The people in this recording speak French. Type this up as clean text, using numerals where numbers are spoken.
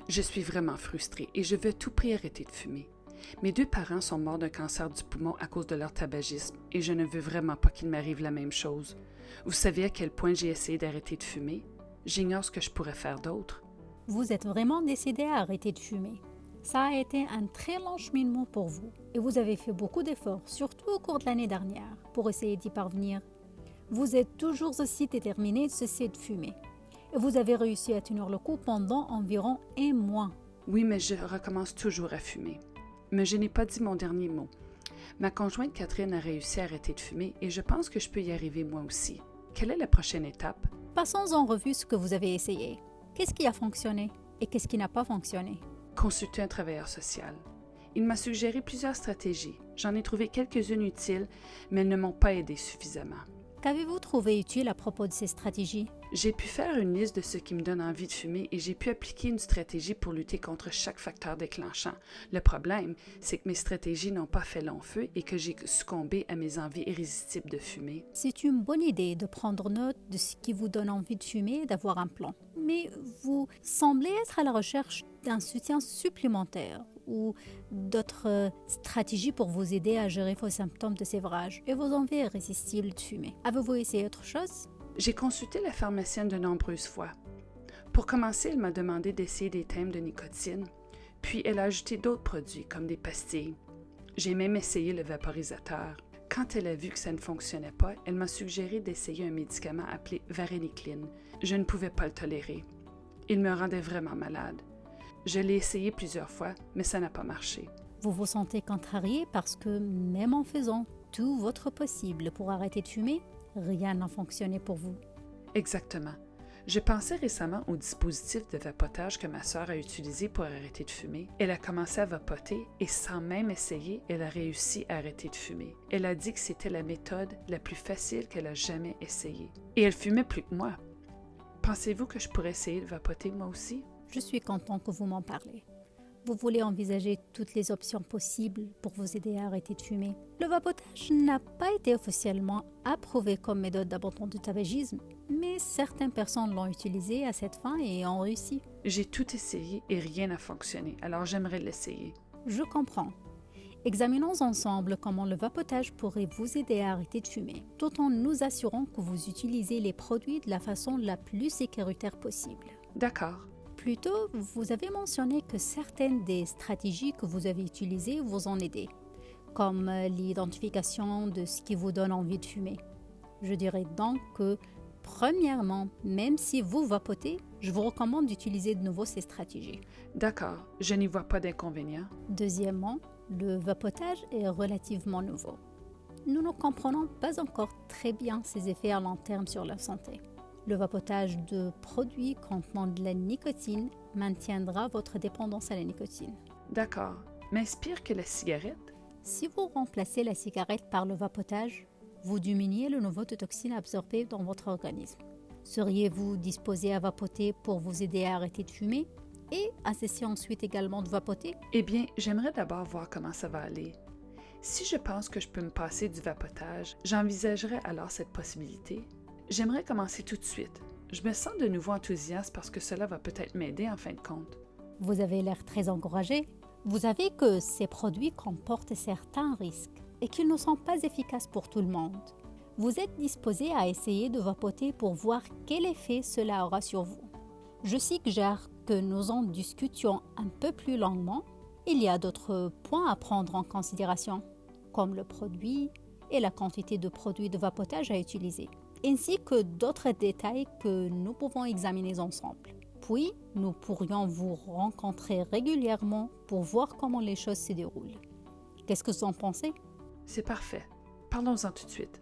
Je suis vraiment frustrée et je veux à tout prix arrêter de fumer. Mes 2 parents sont morts d'un cancer du poumon à cause de leur tabagisme et je ne veux vraiment pas qu'il m'arrive la même chose. Vous savez à quel point j'ai essayé d'arrêter de fumer? J'ignore ce que je pourrais faire d'autre. Vous êtes vraiment décidé à arrêter de fumer. Ça a été un très long cheminement pour vous et vous avez fait beaucoup d'efforts, surtout au cours de l'année dernière, pour essayer d'y parvenir. Vous êtes toujours aussi déterminé de cesser de fumer. Et vous avez réussi à tenir le coup pendant environ 1 mois. Oui, mais je recommence toujours à fumer. Mais je n'ai pas dit mon dernier mot. Ma conjointe Catherine a réussi à arrêter de fumer et je pense que je peux y arriver moi aussi. Quelle est la prochaine étape? Passons en revue ce que vous avez essayé. Qu'est-ce qui a fonctionné et qu'est-ce qui n'a pas fonctionné? Consulter un travailleur social. Il m'a suggéré plusieurs stratégies. J'en ai trouvé quelques-unes utiles, mais elles ne m'ont pas aidé suffisamment. Qu'avez-vous trouvé utile à propos de ces stratégies? J'ai pu faire une liste de ce qui me donne envie de fumer et j'ai pu appliquer une stratégie pour lutter contre chaque facteur déclenchant. Le problème, c'est que mes stratégies n'ont pas fait long feu et que j'ai succombé à mes envies irrésistibles de fumer. C'est une bonne idée de prendre note de ce qui vous donne envie de fumer et d'avoir un plan. Mais vous semblez être à la recherche d'un soutien supplémentaire ou d'autres stratégies pour vous aider à gérer vos symptômes de sévrage et vos envies irrésistibles de fumer. Avez-vous essayé autre chose? J'ai consulté la pharmacienne de nombreuses fois. Pour commencer, elle m'a demandé d'essayer des thèmes de nicotine, puis elle a ajouté d'autres produits comme des pastilles. J'ai même essayé le vaporisateur. Quand elle a vu que ça ne fonctionnait pas, elle m'a suggéré d'essayer un médicament appelé varénicline. Je ne pouvais pas le tolérer. Il me rendait vraiment malade. Je l'ai essayé plusieurs fois, mais ça n'a pas marché. Vous vous sentez contrarié parce que même en faisant tout votre possible pour arrêter de fumer, rien n'a fonctionné pour vous. Exactement. Je pensais récemment au dispositif de vapotage que ma sœur a utilisé pour arrêter de fumer. Elle a commencé à vapoter et sans même essayer, elle a réussi à arrêter de fumer. Elle a dit que c'était la méthode la plus facile qu'elle a jamais essayée. Et elle fumait plus que moi. Pensez-vous que je pourrais essayer de vapoter moi aussi? Je suis content que vous m'en parlez. Vous voulez envisager toutes les options possibles pour vous aider à arrêter de fumer. Le vapotage n'a pas été officiellement approuvé comme méthode d'abandon du tabagisme, mais certaines personnes l'ont utilisé à cette fin et ont réussi. J'ai tout essayé et rien n'a fonctionné, alors j'aimerais l'essayer. Je comprends. Examinons ensemble comment le vapotage pourrait vous aider à arrêter de fumer, tout en nous assurant que vous utilisez les produits de la façon la plus sécuritaire possible. D'accord. Plus tôt, vous avez mentionné que certaines des stratégies que vous avez utilisées vous ont aidé, comme l'identification de ce qui vous donne envie de fumer. Je dirais donc que, premièrement, même si vous vapotez, je vous recommande d'utiliser de nouveau ces stratégies. D'accord, je n'y vois pas d'inconvénient. Deuxièmement, le vapotage est relativement nouveau. Nous ne comprenons pas encore très bien ses effets à long terme sur la santé. Le vapotage de produits contenant de la nicotine maintiendra votre dépendance à la nicotine. D'accord. M'inspire que la cigarette? Si vous remplacez la cigarette par le vapotage, vous diminuez le niveau de toxines absorbées dans votre organisme. Seriez-vous disposé à vapoter pour vous aider à arrêter de fumer et à cesser ensuite également de vapoter? Eh bien, j'aimerais d'abord voir comment ça va aller. Si je pense que je peux me passer du vapotage, j'envisagerais alors cette possibilité. J'aimerais commencer tout de suite. Je me sens de nouveau enthousiaste parce que cela va peut-être m'aider en fin de compte. Vous avez l'air très encouragé. Vous savez que ces produits comportent certains risques et qu'ils ne sont pas efficaces pour tout le monde. Vous êtes disposé à essayer de vapoter pour voir quel effet cela aura sur vous. Je suggère que nous en discutions un peu plus longuement. Il y a d'autres points à prendre en considération, comme le produit et la quantité de produits de vapotage à utiliser, ainsi que d'autres détails que nous pouvons examiner ensemble. Puis, nous pourrions vous rencontrer régulièrement pour voir comment les choses se déroulent. Qu'est-ce que vous en pensez? C'est parfait. Parlons-en tout de suite.